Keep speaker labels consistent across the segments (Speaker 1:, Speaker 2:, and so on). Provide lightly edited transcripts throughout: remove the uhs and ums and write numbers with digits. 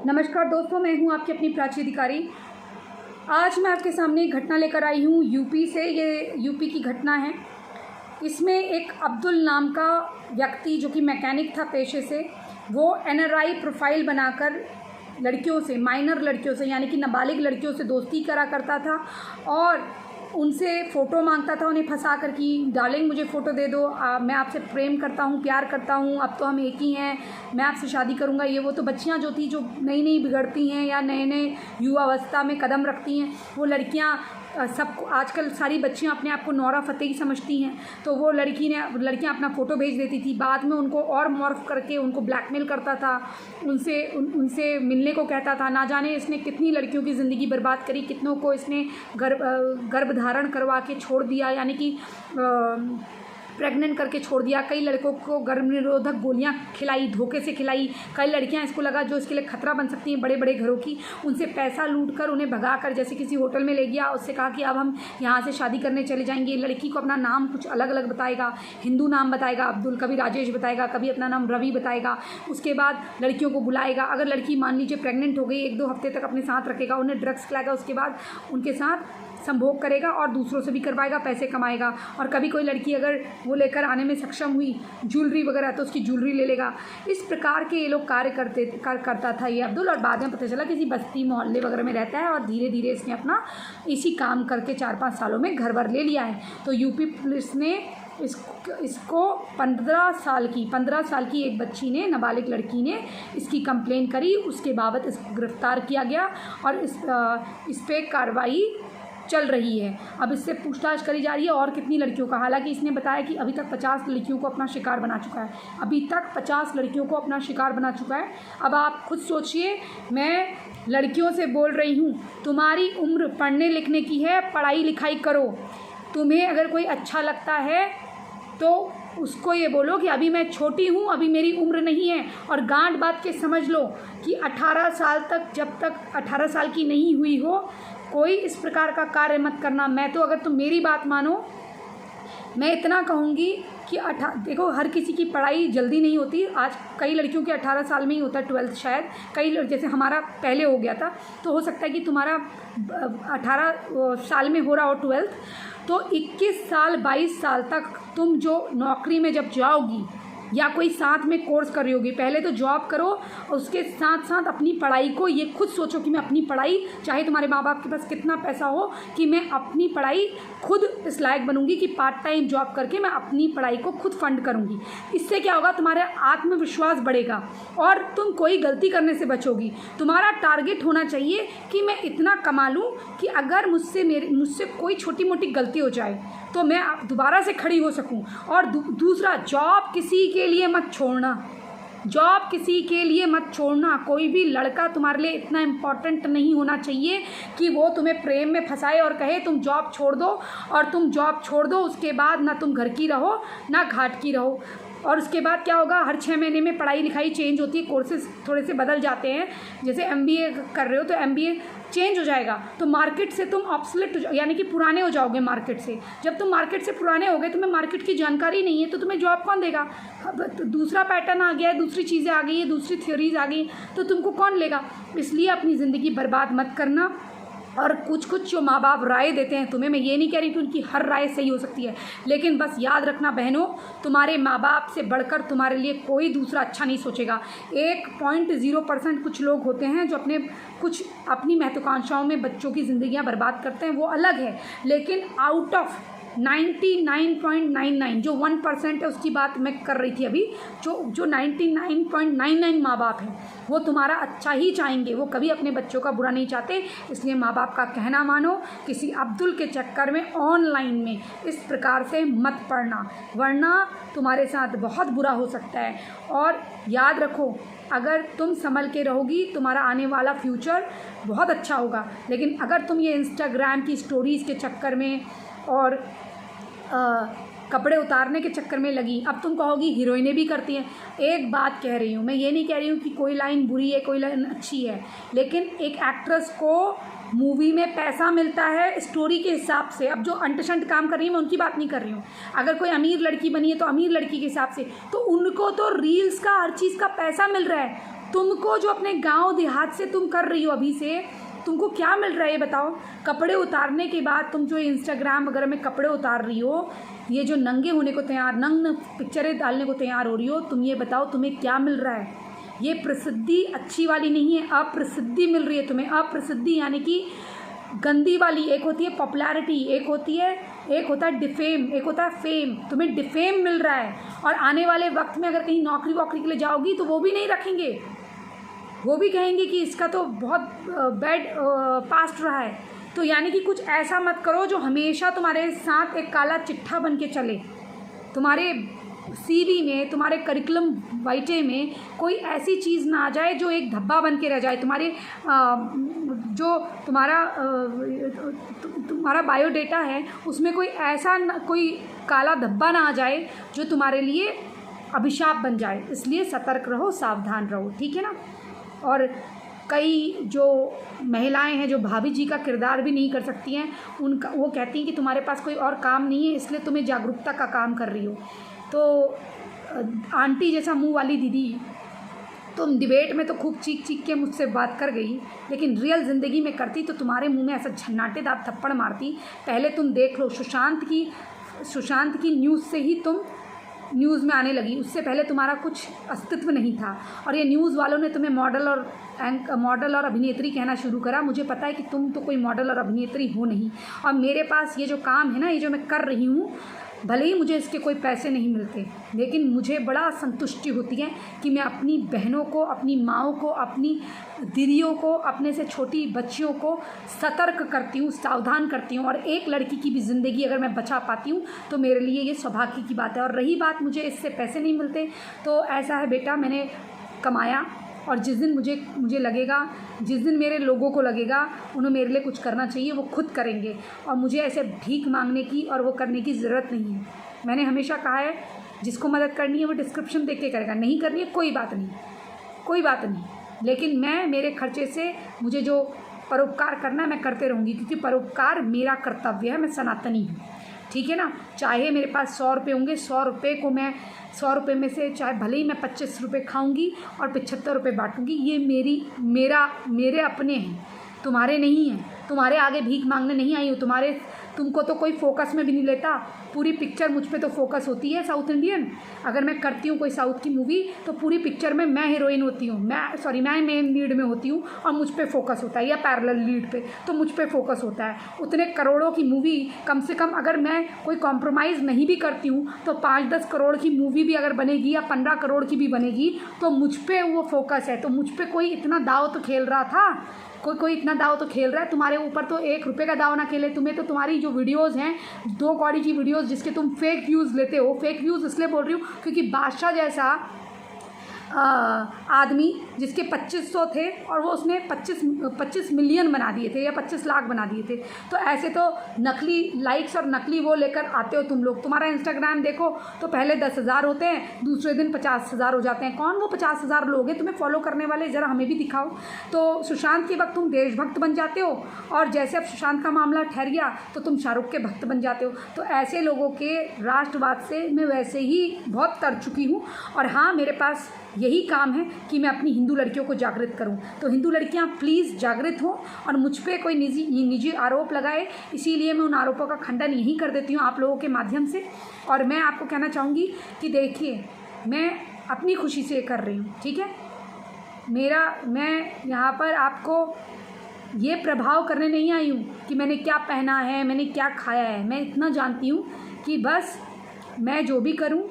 Speaker 1: नमस्कार दोस्तों, मैं हूं आपकी अपनी प्राची अधिकारी। आज मैं आपके सामने एक घटना लेकर आई हूं यूपी से। ये यूपी की घटना है। इसमें एक अब्दुल नाम का व्यक्ति जो कि मैकेनिक था पेशे से, वो एनआरआई प्रोफाइल बनाकर लड़कियों से, माइनर लड़कियों से यानी कि नाबालिग लड़कियों से दोस्ती करा करता था और उनसे फ़ोटो मांगता था, उन्हें फंसा कर कि डार्लिंग मुझे फ़ोटो दे दो, मैं आपसे प्रेम करता हूँ, प्यार करता हूँ, अब तो हम एक ही हैं, मैं आपसे शादी करूँगा। ये वो तो बच्चियाँ जो थी, जो नई नई बिगड़ती हैं या नए नए युवावस्था में कदम रखती हैं, वो लड़कियाँ सब आजकल सारी बच्चियाँ अपने आप को नौरा फतेही समझती हैं। तो वो लड़कियाँ अपना फ़ोटो भेज देती थी, बाद में उनको और मॉर्फ करके उनको ब्लैकमेल करता था, उनसे मिलने को कहता था। ना जाने इसने कितनी लड़कियों की ज़िंदगी बर्बाद करी, कितनों को इसने गर्भधारण करवा के छोड़ दिया, यानी कि प्रेग्नेंट करके छोड़ दिया। कई लड़कों को गर्भ निरोधक गोलियां खिलाई, धोखे से खिलाई। कई लड़कियां इसको लगा जो इसके लिए खतरा बन सकती हैं बड़े बड़े घरों की, उनसे पैसा लूट कर उन्हें भगाकर जैसे किसी होटल में ले गया, उससे कहा कि अब हम यहाँ से शादी करने चले जाएंगे। लड़की को अपना नाम कुछ अलग अलग बताएगा, हिंदू नाम बताएगा अब्दुल, कभी राजेश बताएगा, कभी अपना नाम रवि बताएगा। उसके बाद लड़कियों को बुलाएगा। अगर लड़की मान लीजिए प्रेग्नेंट हो गई, 1-2 हफ्ते तक अपने साथ रखेगा, उन्हें ड्रग्स खिलाएगा, उसके बाद उनके साथ संभोग करेगा और दूसरों से भी करवाएगा, पैसे कमाएगा। और कभी कोई लड़की अगर वो लेकर आने में सक्षम हुई ज्वेलरी वगैरह, तो उसकी ज्वेलरी ले लेगा। इस प्रकार के ये लोग कार्य करता था ये अब्दुल। और बाद में पता चला किसी बस्ती मोहल्ले वगैरह में रहता है और धीरे धीरे इसने अपना इसी काम करके 4-5 सालों में घर वर ले लिया है। तो यूपी पुलिस ने इसको 15 साल की एक बच्ची ने, नाबालिग लड़की ने इसकी कंप्लेन करी। उसके बाबत इसको गिरफ्तार किया गया और इस पे कार्रवाई चल रही है। अब इससे पूछताछ करी जा रही है और कितनी लड़कियों का। हालांकि इसने बताया कि अभी तक 50 लड़कियों को अपना शिकार बना चुका है। अभी तक 50 लड़कियों को अपना शिकार बना चुका है। अब आप खुद सोचिए, मैं लड़कियों से बोल रही हूँ, तुम्हारी उम्र पढ़ने लिखने की है, पढ़ाई लिखाई करो। तुम्हें अगर कोई अच्छा लगता है तो उसको ये बोलो कि अभी मैं छोटी हूँ, अभी मेरी उम्र नहीं है। और गांठ बात के समझ लो कि 18 साल तक, जब तक 18 साल की नहीं हुई हो, कोई इस प्रकार का कार्य मत करना। मैं तो, अगर तुम मेरी बात मानो, मैं इतना कहूँगी कि देखो, हर किसी की पढ़ाई जल्दी नहीं होती। आज कई लड़कियों की 18 साल में ही होता है 12th शायद। कई जैसे हमारा पहले हो गया था, तो हो सकता है कि तुम्हारा 18 साल में हो रहा हो 12th। तो 21 साल 22 साल तक तुम जो नौकरी में जब जाओगी या कोई साथ में कोर्स कर रही होगी, पहले तो जॉब करो और उसके साथ साथ अपनी पढ़ाई को ये खुद सोचो कि मैं अपनी पढ़ाई, चाहे तुम्हारे माँ बाप के पास कितना पैसा हो, कि मैं अपनी पढ़ाई खुद इस लायक बनूंगी कि पार्ट टाइम जॉब करके मैं अपनी पढ़ाई को खुद फंड करूंगी। इससे क्या होगा, तुम्हारा आत्मविश्वास बढ़ेगा और तुम कोई गलती करने से बचोगी। तुम्हारा टारगेट होना चाहिए कि मैं इतना कमा लूँ कि अगर मुझसे कोई छोटी मोटी गलती हो जाए तो मैं दोबारा से खड़ी हो सकूं। और दूसरा, जॉब किसी के लिए मत छोड़ना, जॉब किसी के लिए मत छोड़ना। कोई भी लड़का तुम्हारे लिए इतना इम्पोर्टेंट नहीं होना चाहिए कि वो तुम्हें प्रेम में फंसाए और कहे तुम जॉब छोड़ दो, और तुम जॉब छोड़ दो, उसके बाद ना तुम घर की रहो ना घाट की रहो। और उसके बाद क्या होगा, हर 6 महीने में पढ़ाई लिखाई चेंज होती है, कोर्सेज थोड़े से बदल जाते हैं। जैसे MBA कर रहे हो तो MBA चेंज हो जाएगा, तो मार्केट से तुम ऑब्सोलेट यानी कि पुराने हो जाओगे मार्केट से। जब तुम मार्केट से पुराने हो गए, तुम्हें मार्केट की जानकारी नहीं है, तो तुम्हें जॉब कौन देगा। तो दूसरा पैटर्न आ गया है, दूसरी चीज़ें आ गई है, दूसरी थ्योरीज आ गई, तो तुमको कौन लेगा। इसलिए अपनी ज़िंदगी बर्बाद मत करना। और कुछ जो माँ बाप राय देते हैं तुम्हें, मैं ये नहीं कह रही कि उनकी हर राय सही हो सकती है, लेकिन बस याद रखना बहनों, तुम्हारे माँ बाप से बढ़कर तुम्हारे लिए कोई दूसरा अच्छा नहीं सोचेगा। 1.0% कुछ लोग होते हैं जो अपनी महत्वाकांक्षाओं में बच्चों की ज़िंदगियाँ बर्बाद करते हैं, वो अलग है। लेकिन आउट ऑफ 99.99 जो 1% है, उसकी बात मैं कर रही थी अभी, जो 99.99 माँ बाप हैं, वो तुम्हारा अच्छा ही चाहेंगे, वो कभी अपने बच्चों का बुरा नहीं चाहते। इसलिए माँ बाप का कहना मानो, किसी अब्दुल के चक्कर में ऑनलाइन में इस प्रकार से मत पड़ना, वरना तुम्हारे साथ बहुत बुरा हो सकता है। और याद रखो, अगर तुम संभल के रहोगी, तुम्हारा आने वाला फ्यूचर बहुत अच्छा होगा। लेकिन अगर तुम ये इंस्टाग्राम की स्टोरीज़ के चक्कर में और कपड़े उतारने के चक्कर में लगी, अब तुम कहोगी हीरोइनें भी करती हैं। एक बात कह रही हूँ मैं, ये नहीं कह रही हूँ कि कोई लाइन बुरी है, कोई लाइन अच्छी है, लेकिन एक एक्ट्रेस को मूवी में पैसा मिलता है स्टोरी के हिसाब से। अब जो अंट-शंट काम कर रही है, मैं उनकी बात नहीं कर रही हूँ। अगर कोई अमीर लड़की बनी है तो अमीर लड़की के हिसाब से, तो उनको तो रील्स का, हर चीज़ का पैसा मिल रहा है। तुमको जो अपने गांव देहात से तुम कर रही हो अभी से, तुमको क्या मिल रहा है ये बताओ। कपड़े उतारने के बाद तुम जो इंस्टाग्राम वगैरह में कपड़े उतार रही हो, ये जो नंगे होने को तैयार, नंग पिक्चरें डालने को तैयार हो रही हो, तुम ये बताओ तुम्हें क्या मिल रहा है। ये प्रसिद्धि अच्छी वाली नहीं है, अप्रसिद्धि मिल रही है तुम्हें। अप्रसिद्धि यानी कि गंदी वाली। एक होती है पॉपुलैरिटी, एक होता है डिफेम, एक होता है फेम। तुम्हें डिफेम मिल रहा है, और आने वाले वक्त में अगर कहीं नौकरी वोकरी के लिए जाओगी तो वो भी नहीं रखेंगे, वो भी कहेंगे कि इसका तो बहुत बैड पास्ट रहा है। तो यानी कि कुछ ऐसा मत करो जो हमेशा तुम्हारे साथ एक काला चिट्ठा बन के चले। तुम्हारे सीवी में, तुम्हारे करिकुलम वाइटे में कोई ऐसी चीज़ ना आ जाए जो एक धब्बा बन के रह जाए। तुम्हारे जो तुम्हारा बायोडेटा है उसमें कोई ऐसा कोई काला धब्बा ना आ जाए जो तुम्हारे लिए अभिशाप बन जाए। इसलिए सतर्क रहो, सावधान रहो, ठीक है ना। और कई जो महिलाएं हैं जो भाभी जी का किरदार भी नहीं कर सकती हैं, उनका वो कहती हैं कि तुम्हारे पास कोई और काम नहीं है, इसलिए तुम्हें जागरूकता का काम कर रही हो। तो आंटी जैसा मुंह वाली दीदी तुम डिबेट में तो खूब चीख चीख के मुझसे बात कर गई, लेकिन रियल ज़िंदगी में करती तो तुम्हारे मुंह में ऐसा झन्नाटेदार थप्पड़ मारती। पहले तुम देख लो, सुशांत की न्यूज़ से ही तुम न्यूज़ में आने लगी, उससे पहले तुम्हारा कुछ अस्तित्व नहीं था। और ये न्यूज़ वालों ने तुम्हें मॉडल और अभिनेत्री कहना शुरू करा। मुझे पता है कि तुम तो कोई मॉडल और अभिनेत्री हो नहीं। और मेरे पास ये जो काम है ना, ये जो मैं कर रही हूँ, भले ही मुझे इसके कोई पैसे नहीं मिलते, लेकिन मुझे बड़ा संतुष्टि होती है कि मैं अपनी बहनों को, अपनी माँओं को, अपनी दीदियों को, अपने से छोटी बच्चियों को सतर्क करती हूँ, सावधान करती हूँ। और एक लड़की की भी ज़िंदगी अगर मैं बचा पाती हूँ तो मेरे लिए ये सौभाग्य की बात है। और रही बात मुझे इससे पैसे नहीं मिलते, तो ऐसा है बेटा, मैंने कमाया, और जिस दिन मुझे लगेगा, जिस दिन मेरे लोगों को लगेगा उन्हें मेरे लिए कुछ करना चाहिए, वो खुद करेंगे। और मुझे ऐसे भीख मांगने की और वो करने की ज़रूरत नहीं है। मैंने हमेशा कहा है, जिसको मदद करनी है वो डिस्क्रिप्शन देख के करेगा, नहीं करनी है कोई बात नहीं। लेकिन मैं मेरे खर्चे से मुझे जो परोपकार करना है मैं करते रहूँगी, क्योंकि परोपकार मेरा कर्तव्य है। मैं सनातनी हूँ, ठीक है ना। चाहे मेरे पास 100 रुपये होंगे, 100 रुपये को मैं 100 रुपये में से चाहे भले ही मैं 25 रुपये खाऊंगी और 75 रुपये बांटूंगी। ये मेरे अपने हैं, तुम्हारे नहीं हैं। तुम्हारे आगे भीख मांगने नहीं आई हूँ। तुमको तो कोई फोकस में भी नहीं लेता। पूरी पिक्चर मुझ पे तो फोकस होती है साउथ इंडियन। अगर मैं करती हूँ कोई साउथ की मूवी तो पूरी पिक्चर में मैं हीरोइन होती हूँ, मैं मेन लीड में होती हूँ, और मुझ पे फोकस होता है, या पैरेलल लीड पे, तो मुझ पे फोकस होता है। उतने करोड़ों की मूवी कम से कम अगर मैं कोई कॉम्प्रोमाइज़ नहीं भी करती हूँ तो 5-10 करोड़ की मूवी भी अगर बनेगी या 15 करोड़ की भी बनेगी तो मुझ पर वो फोकस है। तो मुझ पर कोई इतना दाव तो खेल रहा था, कोई इतना दाव तो खेल रहा है। तुम्हारे ऊपर तो 1 रुपये का दाव ना खेले। तुम्हें तो तुम्हारी जो वीडियोज़ हैं, 2 कौड़ी की वीडियोज़ जिसके तुम फेक व्यूज़ लेते हो, फेक व्यूज़ इसलिए बोल रही हूँ क्योंकि बादशाह जैसा आदमी जिसके 2500 थे और वो उसने 25 मिलियन बना दिए थे या 25 लाख बना दिए थे। तो ऐसे तो नकली लाइक्स और नकली वो लेकर आते हो तुम लोग। तुम्हारा इंस्टाग्राम देखो तो पहले 10,000 होते हैं, दूसरे दिन 50,000 हो जाते हैं। कौन वो 50,000 लोग हैं तुम्हें फॉलो करने वाले, ज़रा हमें भी दिखाओ। तो सुशांत के वक्त तुम देशभक्त बन जाते हो, और जैसे अब सुशांत का मामला ठहर गया तो तुम शाहरुख के भक्त बन जाते हो। तो ऐसे लोगों के राष्ट्रवाद से मैं वैसे ही बहुत तर चुकी हूँ। और हाँ, मेरे पास यही काम है कि मैं अपनी हिंदू लड़कियों को जागृत करूं। तो हिंदू लड़कियां प्लीज़ जागृत हो और मुझ पे कोई निजी आरोप लगाए, इसीलिए मैं उन आरोपों का खंडन यही कर देती हूं आप लोगों के माध्यम से। और मैं आपको कहना चाहूँगी कि देखिए, मैं अपनी खुशी से कर रही हूँ, ठीक है। मैं यहाँ पर आपको ये प्रभाव करने नहीं आई हूँ कि मैंने क्या पहना है, मैंने क्या खाया है। मैं इतना जानती हूँ कि बस मैं जो भी करूँ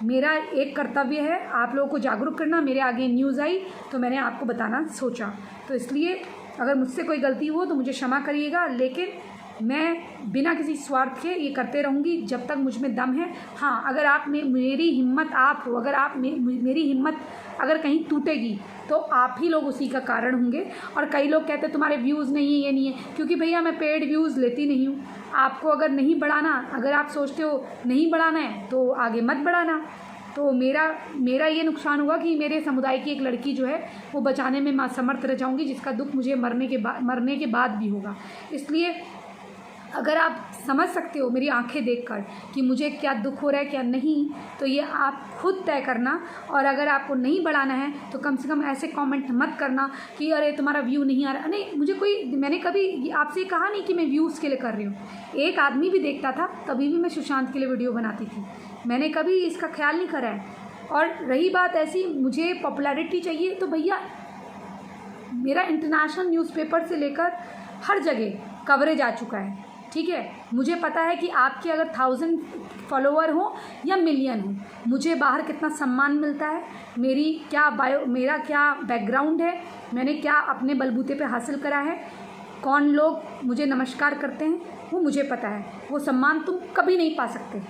Speaker 1: मेरा एक कर्तव्य है आप लोगों को जागरूक करना। मेरे आगे न्यूज़ आई तो मैंने आपको बताना सोचा। तो इसलिए अगर मुझसे कोई गलती हो तो मुझे क्षमा करिएगा, लेकिन मैं बिना किसी स्वार्थ के ये करते रहूँगी जब तक मुझ में दम है। हाँ, अगर आप मेरी हिम्मत आप हो, अगर आप मेरी हिम्मत अगर कहीं टूटेगी तो आप ही लोग उसी का कारण होंगे। और कई लोग कहते हैं तुम्हारे व्यूज़ नहीं है, ये नहीं है, क्योंकि भैया मैं पेड व्यूज़ लेती नहीं हूँ। आपको अगर नहीं बढ़ाना, अगर आप सोचते हो नहीं बढ़ाना है तो आगे मत बढ़ाना। तो मेरा ये नुकसान होगा कि मेरे समुदाय की एक लड़की जो है वो बचाने में समर्थ रह जाऊँगी, जिसका दुख मुझे मरने के बाद भी होगा। इसलिए अगर आप समझ सकते हो मेरी आंखें देखकर कि मुझे क्या दुख हो रहा है क्या नहीं, तो ये आप खुद तय करना। और अगर आपको नहीं बढ़ाना है तो कम से कम ऐसे कमेंट मत करना कि अरे तुम्हारा व्यू नहीं आ रहा। नहीं, मैंने कभी आपसे कहा नहीं कि मैं व्यूज़ के लिए कर रही हूँ। एक आदमी भी देखता था तभी भी मैं सुशांत के लिए वीडियो बनाती थी, मैंने कभी इसका ख्याल नहीं करा है। और रही बात ऐसी मुझे पॉपुलैरिटी चाहिए, तो भैया मेरा इंटरनेशनल न्यूज़पेपर से लेकर हर जगह कवरेज आ चुका है, ठीक है। मुझे पता है कि आपके अगर 1000 फॉलोअर हो या मिलियन हो, मुझे बाहर कितना सम्मान मिलता है, मेरा क्या बैकग्राउंड है, मैंने क्या अपने बलबूते पे हासिल करा है, कौन लोग मुझे नमस्कार करते हैं, वो मुझे पता है। वो सम्मान तुम कभी नहीं पा सकते।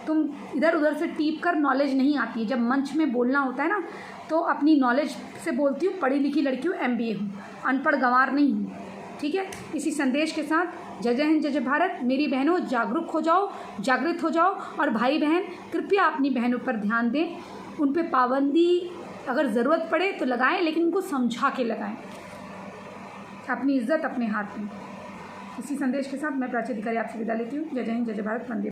Speaker 1: तुम इधर उधर से टीप कर नॉलेज नहीं आती है। जब मंच में बोलना होता है ना, तो अपनी नॉलेज से बोलती हूँ। पढ़ी लिखी लड़की हूँ, MBA हूँ, अनपढ़ गंवार नहीं हूँ, ठीक है। इसी संदेश के साथ जय हिंद, जय भारत। मेरी बहनों जागरूक हो जाओ, जागृत हो जाओ। और भाई बहन कृपया अपनी बहनों पर ध्यान दें, उन पे पाबंदी अगर ज़रूरत पड़े तो लगाएं, लेकिन उनको समझा के लगाएं। अपनी इज्जत अपने हाथ में। इसी संदेश के साथ मैं प्राची अधिकारी आपसे विदा लेती हूँ। जय हिंद, जय भारत, वंदे।